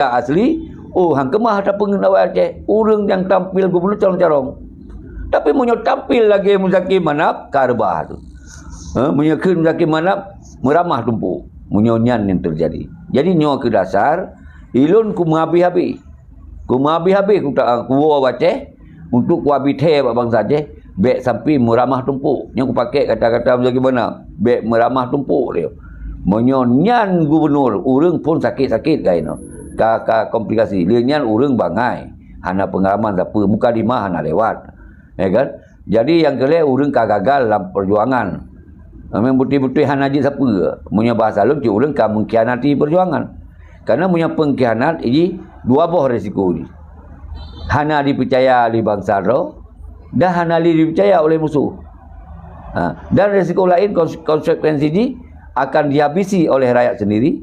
asli, oh hang kemah ada pengawal Aceh, urang yang tampil gubernur calon-calon. Tapi munyo tampil lagi Muzaki Manap karbah tu. Munyo ke Muzaki Manap meramah tumpuk. Munyo nyan yang terjadi. Jadi nyo ke dasar ilun ku menghabis-habis. Ku menghabis-habis ku tak ku Aceh untuk ku habis teh bangsa Aceh, bek sampai meramah tumpuk. Nyo ku pakai kata-kata Muzaki Manap, bek meramah tumpuk dia. Munyo nyan gubernur, urang pun sakit-sakit kaino. Ka komplikasi. Dia nyan urang bangai. Hana pengalaman siapa, muka lima hana lewat. Ya kan? Jadi yang kelih urang ka gagal dalam perjuangan. Memang betul-betul hana ji siapa. Punya bahasa lu cik urang ka mengkhianati perjuangan. Karena punya pengkhianat ini dua buah risiko ni. Hana dipercaya oleh bangsa ro dan hana dipercaya oleh musuh. Dan risiko lain konsekuensi ini akan dihabisi oleh rakyat sendiri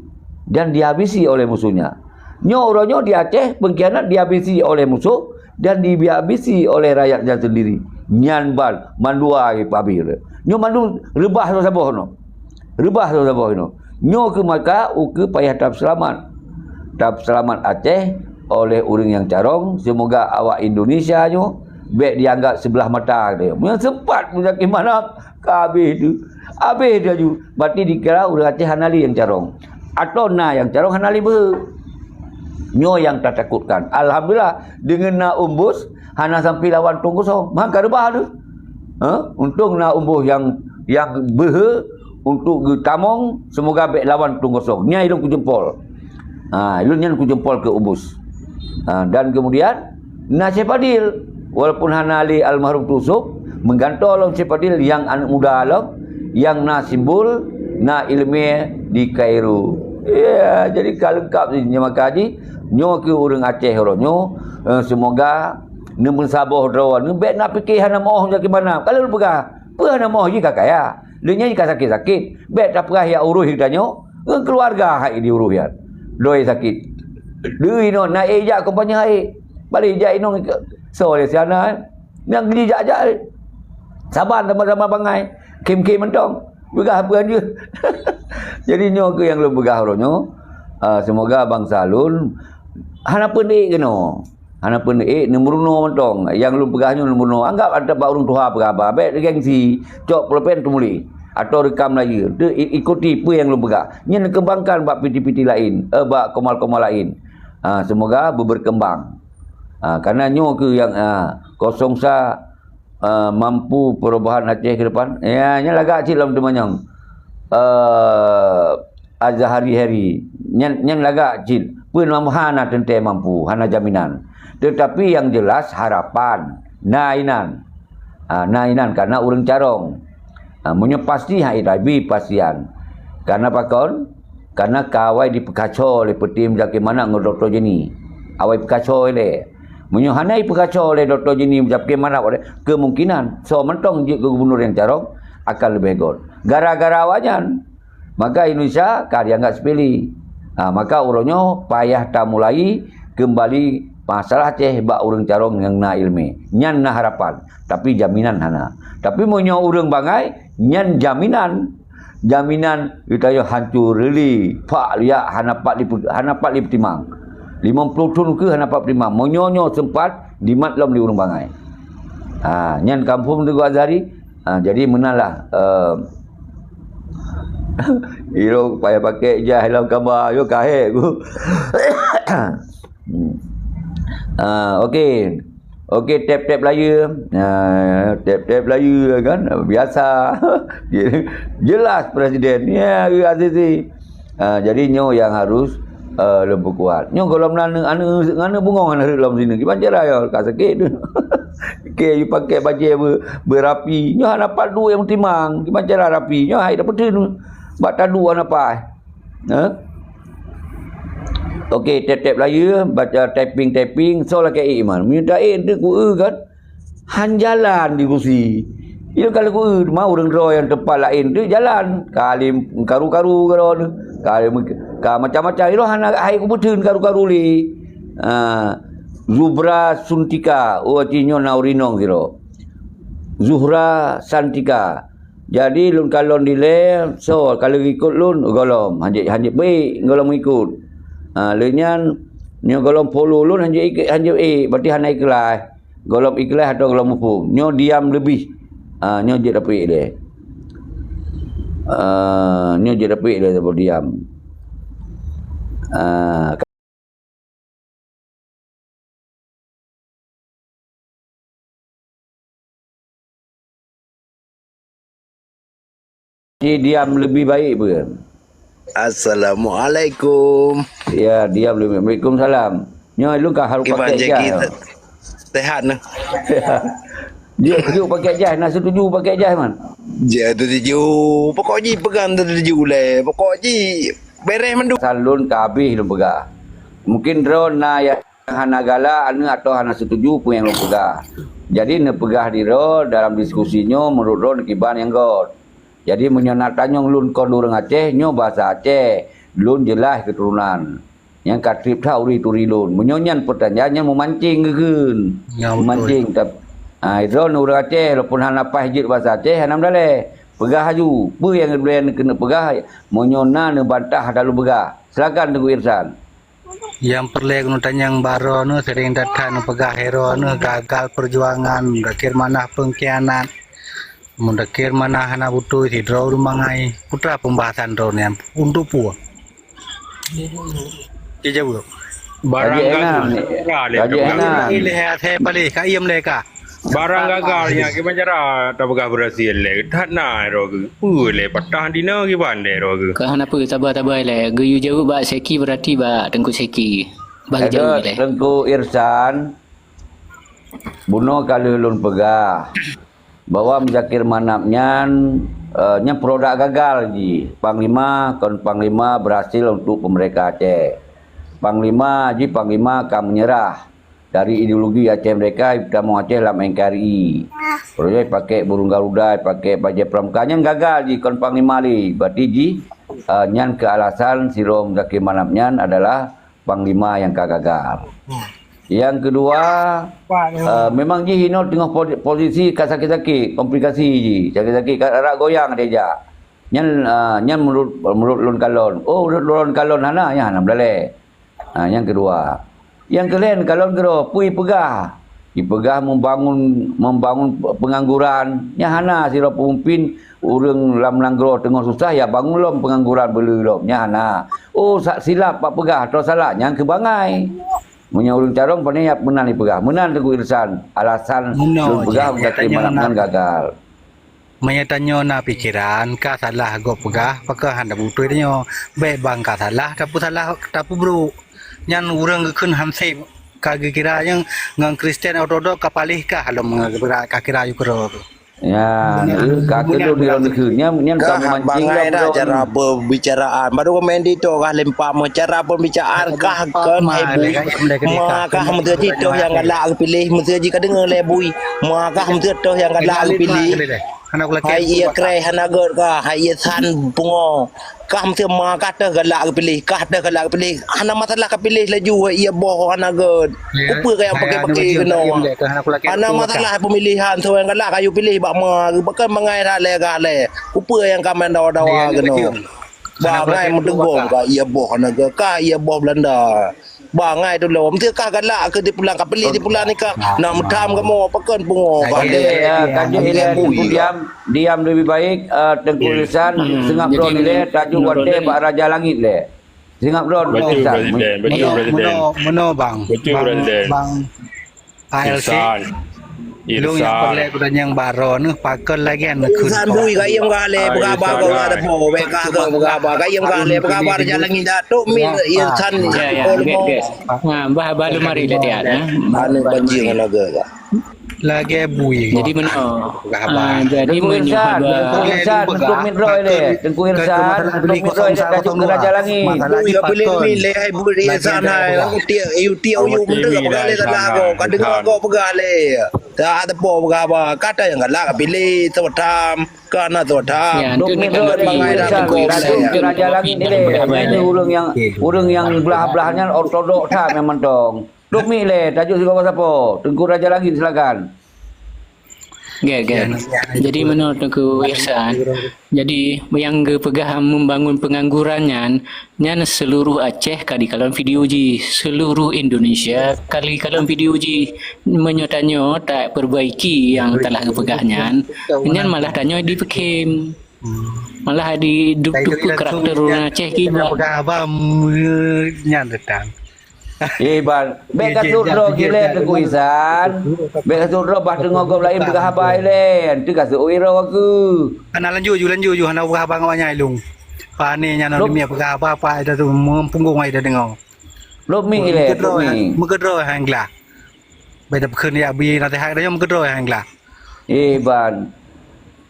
dan dihabisi oleh musuhnya. Nyo orangnya di Aceh pengkhianat dihabisi oleh musuh dan dihabisi oleh rakyatnya sendiri. Nyan ban mandua pabir. Nyo mandu rebah tu saboh no. Rebah tu saboh no. Nyo ke maka ke payah tap selamat. Tap selamat Aceh oleh urang yang carong. Semoga awak Indonesia nyo baik dianggap sebelah mata dia. Yang sempat Muzaki Manap kabeh tu. Habis dia ju. Berarti dikira urang Aceh hanali yang carong. Atau na yang carong hanali ber. Nyo yang tak takutkan. Alhamdulillah dengan nak umbus hana sampai lawan tunggu so. Maka rebah tu. Untung nak umbus yang behe untuk tamong semoga baik lawan tunggu so. Nya ilung ku jempol. Ilung nyan ku jempol ke umbus. Dan kemudian na Cepadil walaupun hana ali almarhum tusuk menggantol oleh Cepadil yang anak muda alam yang na simbol na ilmiah di Kairo. Ya, jadi kalau lengkap ni maka haji nyo ke urang Aceh ronyo semoga nemun saboh drawan baik nak fikir hana moh Muzaki Manap. Kalau lu pegah hana moh ji kakaya. Lu nyi ka sakit-sakit, baik tak pegah ya uruh hidanyo, keluarga hak di uruh yan. Doi sakit. Deui no na ejak kompanya hai. Balik ejak inong so le siana. Yang dijak-jak. Saban sama-sama bangai. Kim-kim mentong. Begah apa dia. Jadi nyo ke yang lu begah ronyo. Semoga bangsa lun hana penik keno. Hana penik nemurno mentong. Yang lu pegahnya nemurno. Anggap ada pak urang tuha pegah baik gengsi. Cok pulpen tu muli. Atau rekam lagi. Tu ikuti apa yang lu pegah. Nyen kembangkan bak piti-piti lain, bak komal-komal lain. Semoga berkembang. Karena nyo ke yang kosong sa mampu perubahan Aceh ke depan. Ya, nya lagak cik dalam temanyang. Azhari-hari. Nyen lagak cik. Pun mampu hana tente mampu, hana jaminan. Tetapi yang jelas harapan, nainan. Nainan karena urang carong. Munyo pasti hai rabi pastian. Karena pakon? Karena kawai dipekacau oleh peti Muzaki Manap dengan Dr. Jenny. Awai pekacau oleh. Munyo hanai pekacau oleh Dr. Jenny Muzaki Manap oleh kemungkinan so mentong je gubernur yang carong akan lebih gol. Gara-gara awajan. Maka Indonesia dianggap sepele. Maka urangnya payah tak mulai kembali masalah Aceh bak urang carong yang na ilmi. Nyan na harapan, tapi jaminan hana. Tapi munyo urang bangai nyan jaminan. Jaminan kita yo hancur reli. Pak liak hana pak dipertimang. 50 tun ke hana pak dipertimang. Munyo sempat dimatlom di urang bangai. Nyan kampung tu Azhari. Jadi menalah Iro payah pakai je hilang gambar yo kahe ku. Okey. Okey tap-tap Melayu. Tap-tap Melayu kan biasa. Jelas presiden. Ya Azizi. Jadi nyo yang harus lebih kuat. Nyo kalau mana bungong ana dalam sini. Gimana cara yo ka sakit tu. Okey you pakai baju berapi. Nyo dapat dua yang timang. Gimana cara rapi? Nyo hai dapat tu. Bak tadu apa? Okey, tap-tap Melayu, baca typing, soal ke iman. Minta tu ku kan. Han jalan di kursi. Itu kalau ku mau orang draw yang tempat lain tu jalan. Kali karu-karu kalau tu. Kali macam-macam itu han hai ku betul karu-karu li. Zubra Suntika, artinya naurinong kira. Zuhra Santika. Jadi lun kalon dile, so kalau ikut lun golom, hanjit baik golom ikut. Lenyan Nyo golom polu lun hanju berarti hana ikhlas. Golom ikhlas atau golom mufum. Nyo diam lebih. Nyo je dapat dia. Nyo je dapat dia sebab diam. Diam lebih baik pun. Assalamualaikum. Ya, diam lebih. Waalaikumsalam. Nyo lu kah harus pakai jas. Sehat nah. Dia setuju pakai jas, nak setuju pakai jas man. Dia tu tuju. Pokoknya pegang tu tuju le. Pokoknya beres mendu. Salun ke habis lu pegang. Mungkin drone na yang hana gala anu atau hana setuju pun yang lu pegang. Jadi ne pegah di ro dalam diskusinya menurut ro kiban yang god. Jadi menyonat tanyong lun kon urang Aceh nyo bahasa Aceh. Lun jelas keturunan. Yang katrip tahu turi lun. Menyonyan pertanyaannya memancing geun. Ya, memancing tapi itu urang Aceh walaupun hana pahjit bahasa Aceh hanam dale. Pegah haju. Apa yang boleh kena pegah menyona ne bantah dalu pegah. Silakan Tengku Irsan. Yang perlu kena tanyang baro nu sering datang pegah hero nu gagal perjuangan dakir mana pengkhianat. Mendakir mana hana butuh di draw rumangai putra pembahasan draw ni untuk pu. Dia jawab. Barang gagal. Lihat saya balik kayam leka. Barang gagalnya gimana cara tak pegah berhasil le. Tak nak rogu. Le patah dina gimana le rogu. Kau hana apa sabar le. Guyu jawab ba Seki berarti ba Tengku Seki. Bagi jauh le. Tengku Irsan. Bunuh kalau lun pegah. Bahwa Muzakir Manapnya produk gagal ji. Panglima berhasil untuk pemerintah Aceh. Panglima akan menyerah dari ideologi Aceh mereka kita mau Aceh dalam NKRI. Proyek pakai burung garuda, pakai bajai pramuka yang gagal ji kon Panglima li. Berarti ji nyan ke alasan Siro Muzakir Manapnya adalah Panglima yang gagal. Yang kedua, memang ji hino tengah posisi sakit-sakit, komplikasi ji, sakit-sakit rak goyang dia ja. Nyan menurut lun kalon. Oh, lun kalon hana ya hana belale. Yang kedua. Yang kalian kalon gero pui pegah. Dipegah membangun pengangguran. Nya hana sira pemimpin urang lam langgro tengah susah ya bangun lom pengangguran belu lom. Nya hana. Oh, silap pak pegah atau salah yang kebangai. Punya urang carong pandai menang dipegah. Menang Tengku Irsan. Alasan lu pegah Muzakir Manapnya gagal. Menyatanya na pikiran ka salah go pegah pakah handa butuh dia baik bang ka salah tapi bro nyan urang keun hamse ka kira yang ngang Kristen Ortodok kapalih ka halom ka kira yu kero. Ya, kakek tu dia negerinya, nyan kamu mancing dah cara pembicaraan. Baru komen di tu kah lempar cara pembicaraan kah kan ibu. Maka menteri itu yang galak pilih menteri ka dengar lebui. Maka menteri itu yang galak pilih. Hai ia krai hana god ka, hai ia san pungo. Kah menteri maka teh galak pilih, kah teh galak pilih. Hana masalah ka pilih laju ia boh hana god. Apa yang pakai kena. Hana masalah pemilihan tu yang galak kayu pilih bak ma bukan mengai le ga le. Apa yang kamen dawa kena. Bangai mendengung ka ia boh hana ka ia boh Belanda. Bangai tu lom tu kah galak ke di pulang ka pilih di pulang ni ka. Nak medam kamu pakan pungo. Diam lebih baik Tengku Irsan sengap drone ni tajuk wate Pak Raja Langit le. Sengap drone Irsan. Meno bang. Bang ALC. Lu yang perlu kuda yang baro nu pakal lagi an kun. San bui ka iem ka le berapa ko ada po be ka ke berapa ka iem ka le berapa Raja Langit datuk min Irsan. Bah balu mari le tiat Anu banjir laga ka. Lagi bui. Jadi meno. Jadi Tengku Irsan untuk Midroy le. Tengku Irsan untuk Midroy le tajuk Raja Langit. Bui ka pilih min le hai bui Irsan hai. Aku tiau yu menteri ka pegale salah ko. Ka dengar ko pegale. Tak ada po berapa kata yang galak pilih sewatam karena sewatam. Untuk Midroy tajuk Raja Langit ni le. Ini urang yang belah-belahnya ortodok tak memang dong. Duk mi le tajuk siapa siapa? Tengku Raja Langit silakan. Jadi menurut aku Irsan, jadi yang pegah membangun penganggurannya, nyan seluruh Aceh kali kalau video ji, seluruh Indonesia kali kalau video ji menyotanyo tak perbaiki yang telah kepegahnya, nyan malah tanyo dipekim. Malah di duk karakter orang Aceh ki Pegah abah nyan datang. Ban, bek kasut ro gile Tengku Isan. Bek kasut ro bah tengok gop lain pegah habai len. Tu kasut wiro aku. Ana lanju hana pegah abah ngawanya ilung. Pa ni nyan ni mia pegah abah apa itu tu mempunggung ai dah dengar. Lop mi gile, lop mi. Mengkedro hang lah. Beda keun ya bi nanti hang dah mengkedro hang lah. Ban.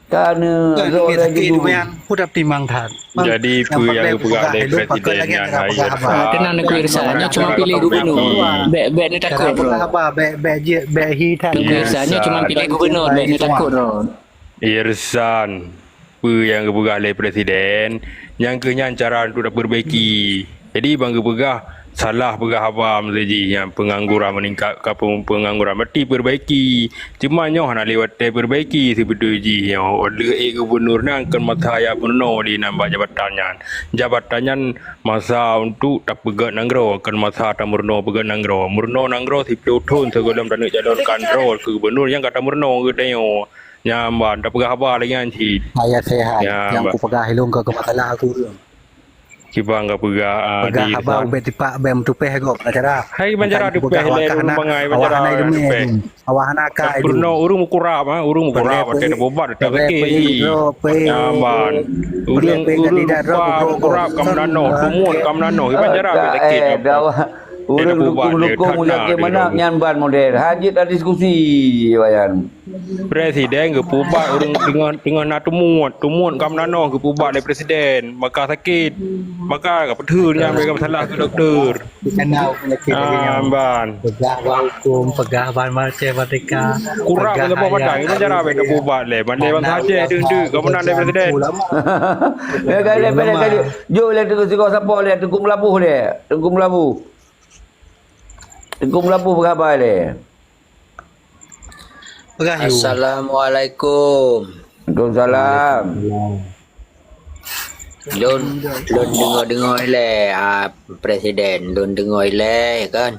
Karena ro dah gitu yan hudap timang than. Jadi pu yang pegah le presiden yang hai kena nak Irsannya cuma pilih gubernur. Bek ni takut bro. Abah be hi than. Irsannya cuma pilih gubernur, bek ni takut bro. Irsan pu yang pegah le presiden yang kenyan cara untuk perbaiki. Jadi bang pegah salah pegah abam saja yang pengangguran meningkat ke pengangguran mesti perbaiki. Cuma nyoh nak lewat perbaiki sebetulnya yang oleh gubernur nak akan masa ya penuh di nambah jabatannya masa untuk tak pegat nanggro akan masa tak murno pegat nanggro nanggro si pelutun segala dan jalur kontrol ke gubernur yang kata murno ke dayo nyamban tak pegah apa lagi anci Ayat sehat yang ku pegah hilung ke masalah aku Kibang ka pegah di abah ubet tipak bem tupeh gop acara hai banjara tupeh le bangai banjara tupeh awahana ka Bruno urung mukurap ada bobat tak ke nyaman urung mukurap kamnano banjara sakit urung dukung mula ke mana nyanban model hajit ada diskusi wayan presiden ke pubat urung dengan nak tumut kamnano ke pubat le presiden maka sakit maka ka pedhun yang mereka masalah ke doktor kenal penyakit ban pegah hukum pegah ban Aceh Merdeka kurang ke badan banjara be pubat le ban Aceh deung kemenang le presiden ya kali jo le tu siko siapa le Tengku Melabu Tengku Melabu berapa le? Assalamualaikum. Waalaikumsalam. Lon dengar le presiden lon dengar le kan.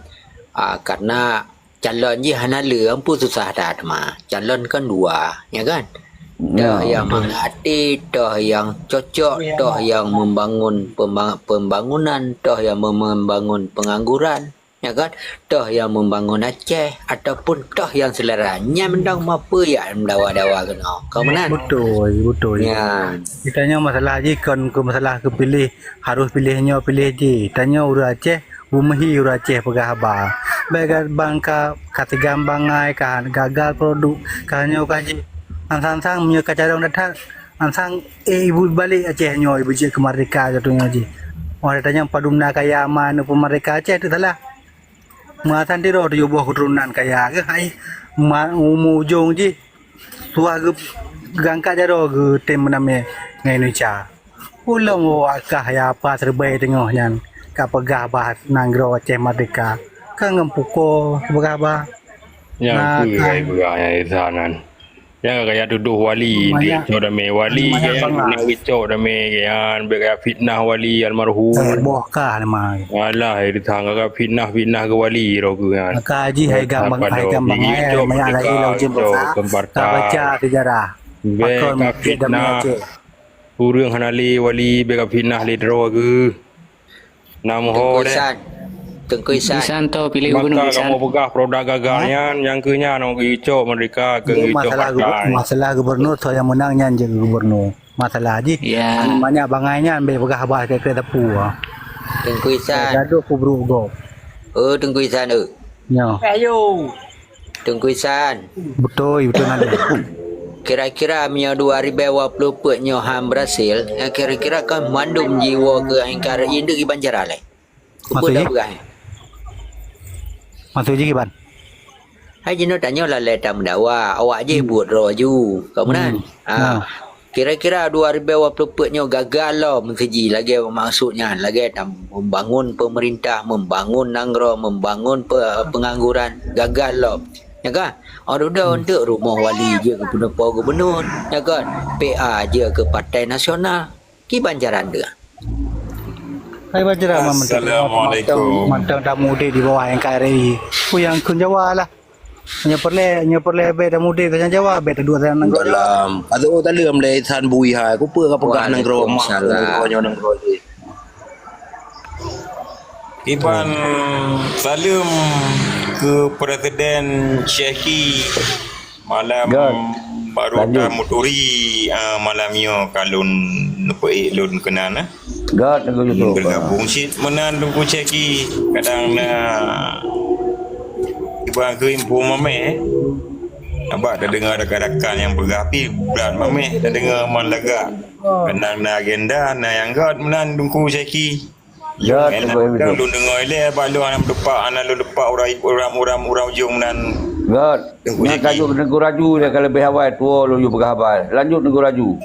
Karena calon je hana leung pun susah dah mah. Calon kan dua, ya kan? Dah yang menghati, dah yang cocok, dah yang membangun pembangunan, dah yang membangun pengangguran. Ya kan, toh yang membangun Aceh ataupun toh yang seleranya mendang apa ya mendawa-dawa kena. Kau mana? Betul. Ya. Ditanya masalah je kon ke masalah ke pilih harus pilih je. Tanya urang Aceh, bumehi urang Aceh pegah abah. Baik bangka kata gambangai kan gagal produk kanyo kaji. Ansang punya kacarong datang. Ansang ibu balik Aceh nyo ibu je ke Merdeka jatuhnya je. Orang tanya padumna kaya mana pemerintah Aceh tu salah. Matan di roh buah keturunan kaya ke hai ujung je tua ke gangkat jaro ke tem mename ngai Indonesia ulang wakah ya apa terbaik tengok nyan ka pegah bah nanggro Aceh Merdeka ka ngempuko pegah bah yang pegah isanan yang kaya duduk wali dia dah me wali yang nak wicok dah me yang kaya fitnah wali almarhum boh ka nama alah di tangga ka fitnah ke wali ro ke kan ka ji hai gambang ai maya lagi lau je ka baca sejarah pakon fitnah urang hanali wali be ka fitnah le ro ke nam ho Tengku Isan to pilih gubernur Isan. Maka kamu pegah produk gagalnya yang kenya nak hijau mereka ke hijau masalah gubernur so yang menangnya je gubernur masalah je banyak bangainya ambil pegah abah ke kereta pu Tengku Isan gaduh ku bro go Tengku Isan yo Tengku Isan betul nanti kira-kira mia 2020 nyo ham Brazil kira-kira kan mandum jiwa ke angkar indu di Banjara le Masuk je ban. Hai jenis tanya lah letak mendawa. Awak je buat roju. Kau mana? Kira-kira 2024 nyo gagal lah menseji lagi maksudnya lagi membangun pemerintah, membangun nanggro, membangun pengangguran gagal lah. ya kan ada untuk rumah wali je ke penepau gubernur ya kan PA je ke Partai Nasional ki banjaran dia Hai bajra Assalamualaikum. Mantang tamu dia di bawah yang KRI. Ku yang kun Jawa lah. Nya perle be tamu dia ke Jawa be dua tangan nang. dalam atau tak lem le san bui hai ku pe ka pegah nang ro mak nang ro je Iban salam ke Presiden Syekhi malam God. baru Lanjut. muturi malam yo kalun nupai lun kenan God nego YouTube. bergabung sit menan ku Syekhi kadang na iban ke info mame nampak dah dengar rakan-rakan yang bergapi berat mame dah dengar malaga kadang na agenda na yang God menan ku Syekhi God Enak nego dah YouTube. lu dengar le balu anak depak anak lu depak orang jong nan God. Nak tajuk nego raju dia kalau lebih awal tua lu you berkhabar. Lanjut nego raju.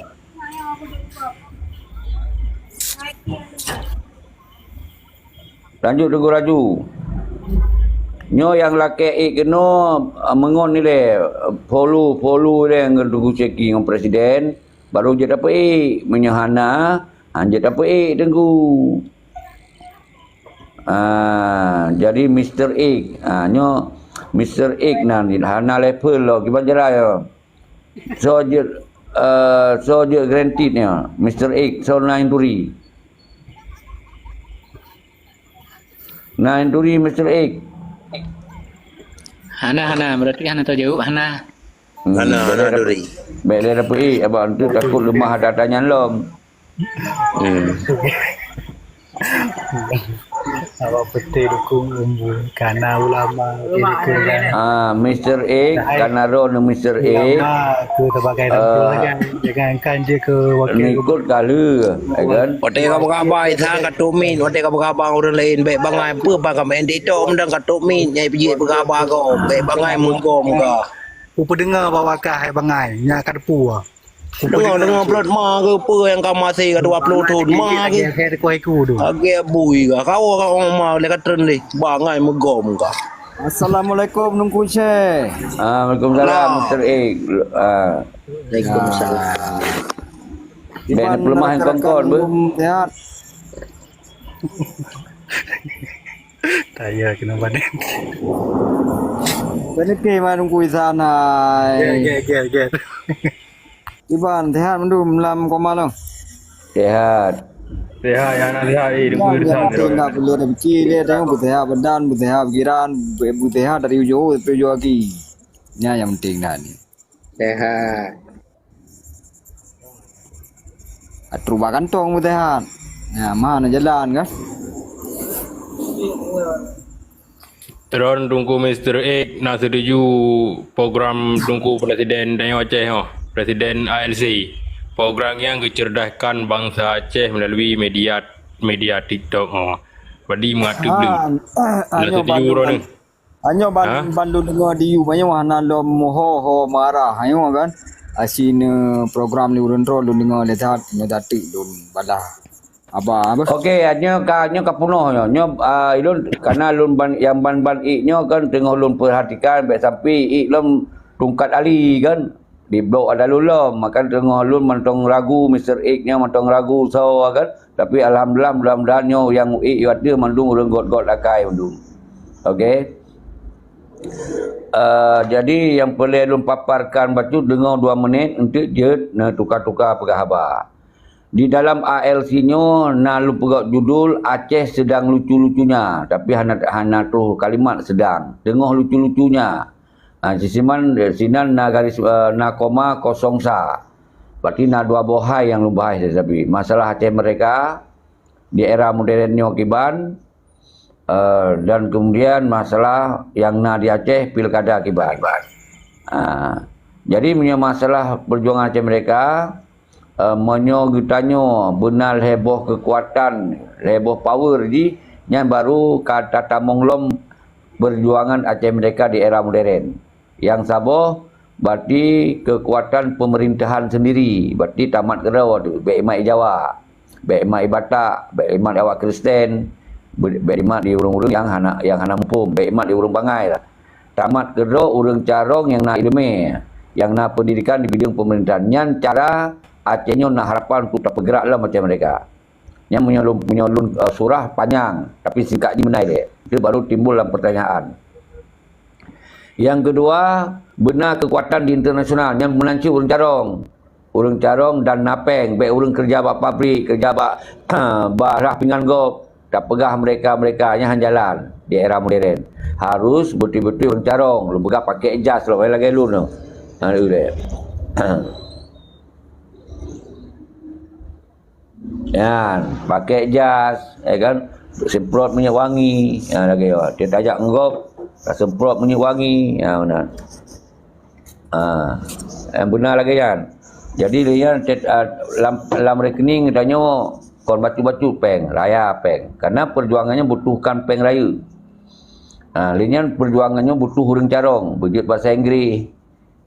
Lanjut nego raju. Nyo yang laki kena mengon ni le follow dia ngedugu ceki dengan presiden baru je dapat menyahana je dapat tenggu. Jadi Mr. Egg nyo Mr. Egg nan hana level lo kiban jera yo. So je granted nya Mr. Egg so 9 turi. 9 turi Mr. Egg. Hana berarti Hana tahu jawab Hana. ana duri Baik dia dapat abang tu takut lemah datanya lom. Awak peti dukung umbu kana ulama ini ke kan. Mr. Egg karena ron Mr. Egg Ke sebagai jangan kan je ke wakil ikut kala kan. Ote ka berkhabar tha ka tumin ote ka berkhabar orang lain baik bangai pe ba ka main dito mendang ka tumin nyai piji berkhabar ko baik bangai muka muka ku pendengar bawakah hai bangai nya kad pu. dengar plot ma ke pe yang ka masih ka 20 tahun ma ke Ke ku ku tu. age bui ka kau ka orang ma le ka tren le bangai megom ka Assalamualaikum Nungku Syekh. Waalaikumsalam Mr. Egg. Waalaikumsalam Dan pelemahan kongkon ber. Sehat. Taya kena badan. Bani ke ma Nungku sana. Get. Iban sehat mendum lam koma lo. Sehat. Lihat yang nak lihat dengan urusan Tinggal boleh ada beki le tengok buteha badan buteha pikiran buteha dari ujung sampai ujung lagi. Nya yang penting dah ni. sehat Atur kantong buteha. Ya mana jalan kan? Teron tunggu Mr. Egg nak setuju program tunggu Presiden Dayo Aceh Presiden ALC. Program yang kecerdaskan bangsa Aceh melalui media TikTok Badi mengatur belum. Nak setuju ron ni. Hanya bandu dengar di banyak mana lo moho marah ayo kan. Asin program ni urun ro lu dengar le tat nyodatik lu balah. Apa? Okey, hanya kapunoh nyo ilun karena lun yang ban nyo kan tengah lun perhatikan baik sampai lun tungkat ali kan di blok ada lulom makan tengah lun mantong ragu Mr. Egg nya mantong ragu so kan tapi alhamdulillah mudah-mudahan nyo yang ada mandung urang got akai mandung. Okey. Jadi yang boleh lun paparkan batu dengar 2 minit untuk je tukar-tukar perkhabar. Di dalam ALC-nya nalu pegak judul Aceh sedang lucu-lucunya tapi hana tu kalimat sedang tengah lucu-lucunya. Sisiman sinan na garis na koma kosong sa. Berarti na 2 bohai yang lu bahas tapi masalah Aceh mereka di era modernnya kiban dan kemudian masalah yang na di Aceh pilkada kiban. Jadi punya masalah perjuangan Aceh mereka menyo gitanyo benar heboh kekuatan heboh power di yang baru kata tamonglom perjuangan Aceh mereka di era modern yang saboh berarti kekuatan pemerintahan sendiri berarti tamat kerau tu baik mak Jawa baik mak Batak baik mak awak Kristen baik mak di urung-urung yang hana mumpung baik mak di urung Bangai lah tamat kedua urang carong yang nak ilmu, yang nak pendidikan di bidang pemerintahan. Yang cara Acehnya nak harapan untuk tak bergeraklah macam mereka. Yang menyalun surah panjang tapi singkat je menai dia. Itu baru timbul dalam pertanyaan. Yang kedua, benar kekuatan di internasional yang menanci urang carong. Urang carong dan napeng, baik urang kerja bak pabrik, kerja bak barah pinggan gop, tak pegah mereka yang jalan di era moden. Harus betul-betul urang carong, lu pegah pakai jas lu lagi lu no. Ya, pakai jas, kan? Semprot minyak wangi, lagi dia tajak ngop, semprot minyak wangi, benar. Yang benar lagi kan. Jadi dia dalam rekening katanya kon batu-batu peng, raya peng. Karena perjuangannya butuhkan peng raya. Linian perjuangannya butuh urang carong, berjut bahasa Inggeris,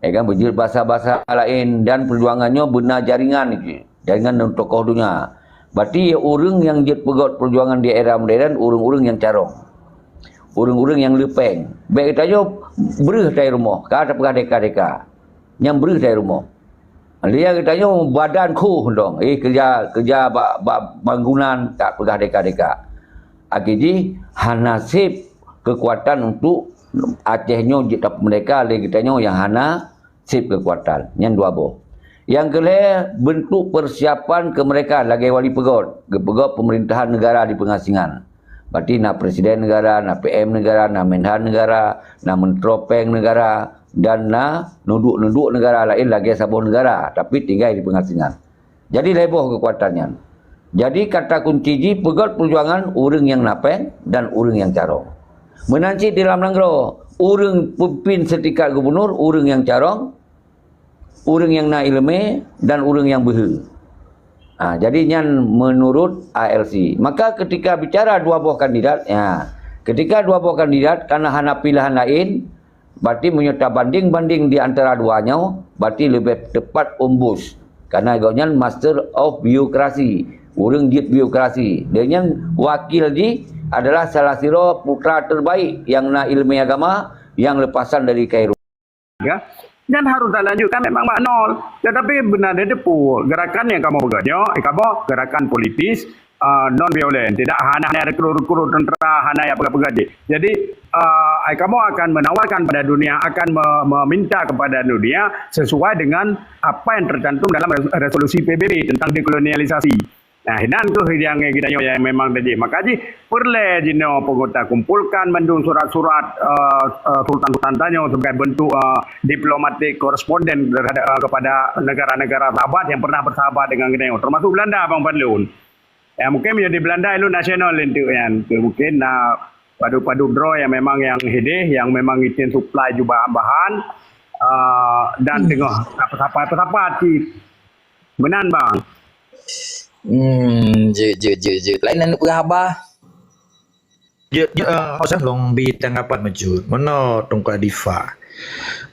kan berjut bahasa-bahasa lain dan perjuangannya benar jaringan itu. Jaringan dengan tokoh dunia. Berarti orang yang jet pegot perjuangan di era modern, orang-orang yang carong. Orang-orang yang lepeng. Baik kita berih dari rumah. Kata pegah deka-deka. Yang berih dari rumah. Dia katanya badan ku dong. Kerja bangunan tak pegah deka-deka. Akhirnya nasib kekuatan untuk Acehnya mereka katanya yang nasib kekuatan. Yang dua boh. Yang kedua, bentuk persiapan kemerdekaan lagi wali pegot pemerintahan negara di pengasingan. Berarti nak presiden negara, nak PM negara, nak menhan negara, nak mentropeng negara dan nak nuduk negara lain lagi sabun negara tapi tinggal di pengasingan. Jadi leboh kekuatannya. Jadi kata kunci ji pegot perjuangan urang yang napeng dan urang yang carong. Menanci di dalam langgro, urang pemimpin setingkat gubernur, urang yang carong, urang yang nak ilmu dan urang yang behe. Jadi yang menurut ALC. Maka ketika bicara dua buah kandidat, ketika dua buah kandidat karena hana pilihan lain, berarti menyerta banding-banding di antara duanya, berarti lebih tepat umbus. Karena agaknya master of biokrasi, urang jit biokrasi. Dan wakil ji adalah salah siro putra terbaik yang nak ilmu agama yang lepasan dari Kairo. Ya. Dan harus tak lanjutkan memang maknol. Tetapi benar dia depu gerakan yang kamu berganya, kamu gerakan politis non violent, tidak hanya rekrut tentera, hanya apa-apa. Jadi kamu akan menawarkan pada dunia, akan meminta kepada dunia sesuai dengan apa yang tercantum dalam resolusi PBB tentang dekolonialisasi. Nah, hinan tu yang kita yang memang tadi. Makanya perlu jino penggota kumpulkan mendung surat-surat sultan-sultan tanya sebagai bentuk diplomatik koresponden kepada negara-negara sahabat yang pernah bersahabat dengan kita, termasuk Belanda, Bang Padlun. Mungkin menjadi Belanda itu nasional itu kan. Mungkin padu-padu draw yang memang yang hidih, yang memang izin supply juga bahan dan dengan apa-apa di menan bang. Lain nak berhabah. Usah long bi tanggapan mejut. Mana tongkat difa.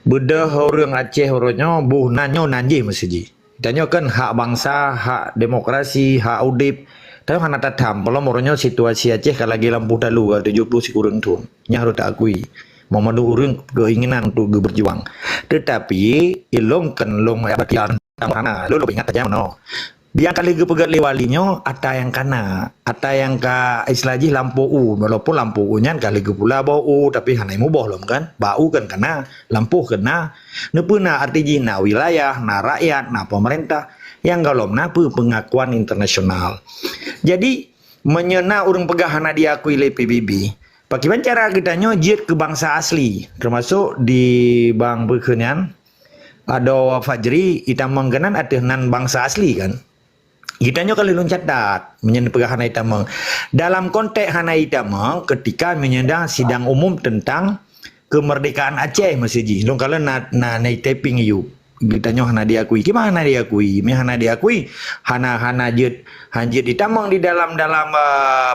Beda orang Aceh orangnya buh nanyo nanji masih. Tanya kan hak bangsa, hak demokrasi, hak udip. Tapi hana tatam kalau orangnya situasi Aceh kalau lagi lampu dalu 70 si kurang tu. Nya harus tak akui. Memadu orang keinginan untuk berjuang. Tetapi ilong kan long bagian mana. Lu ingat aja mana. Dia kali pegat lewalinya ada yang kana, ada yang ka islahji lampu u, walaupun lampu u nya kali pula bau tapi hanai mu boh kan, bau kan kena, lampu kena, nepuna artinya na wilayah, na rakyat, na pemerintah yang galom na pengakuan internasional. Jadi menyena urang pegahana diakui oleh PBB. Bagaimana cara kita nyojit ke bangsa asli, termasuk di Bang Bekenian ada Fajri, kita menggenan ada nan bangsa asli kan. Kita nyo kali loncat dat menyentuh pegahan Hana dalam konteks Hana Itama ketika menyendang sidang umum tentang kemerdekaan Aceh masih long kalau na taping you kita nyo Hana diakui gimana diakui Hana diakui Hana jet hanjit ditamang di dalam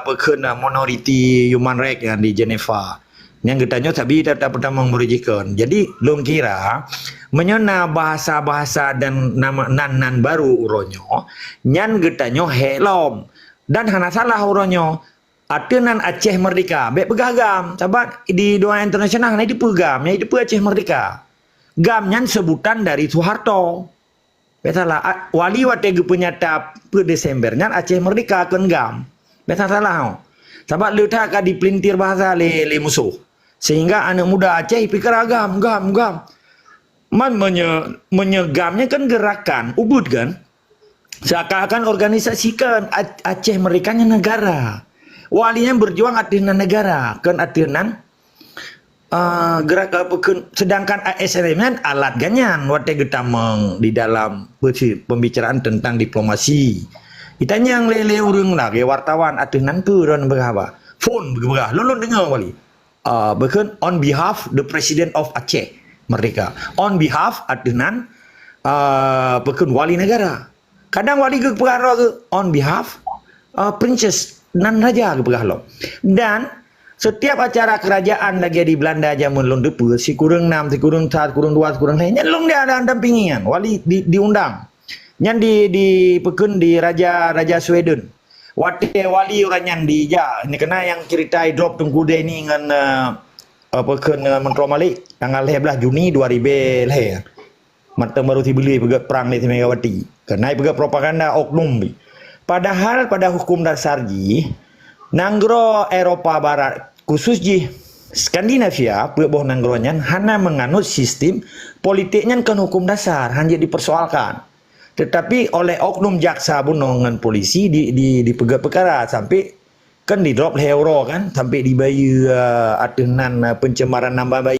pekena minority human rights yang di Geneva yang kita nyo sabi tak pertama merujikan. Jadi long kira menyena bahasa-bahasa dan nama nan baru uronyo nyan kita nyo helom dan hana salah uronyo Atinan Aceh Merdeka. Baik pegagam. Sahabat di doa internasional ni dipegam. Yang itu Aceh Merdeka. Gamnya sebutan dari Soeharto. Betalah wali wategu penyata per Desembernya Aceh Merdeka kan gam. Betalah. Sahabat letak ka dipelintir bahasa le musuh. Sehingga anak muda Aceh pikir gam. Man menyegamnya kan gerakan ubud kan. Seakan-akan organisasikan Aceh Merdeka negara. Walinya berjuang atinan negara kan atinan gerak sedangkan ASN kan alat ganyan wate getameng di dalam pembicaraan tentang diplomasi. Itanya yang lele urang lagi wartawan atinan peuron berapa phone berapa lulun dengar wali bahkan on behalf the president of Aceh Merdeka, on behalf atinan bahkan wali negara, kadang wali ke perkara ke on behalf princess nan raja ke perkara. Dan setiap acara kerajaan lagi di Belanda zaman lon depu si kurang 6 si kurang 1 kurang 2 kurang lainnya long dia ada dampingan wali diundang nyan di pekun di raja Sweden wate wali orang nyan di ja ini kena yang cerita drop tunggu deh ni dengan pekun Menteri Malik tanggal 11 Juni 2000 lahir mata baru tibeli pegat perang di Megawati kena pegat propaganda oknum. Padahal pada hukum dasar ji nanggro Eropa Barat khusus ji Skandinavia peuboh nanggronya hanya menganut sistem politiknya kan hukum dasar hanya dipersoalkan. Tetapi oleh oknum jaksa bunongan polisi di pegat perkara sampai kan di drop euro kan sampai dibayar aturan pencemaran nama baik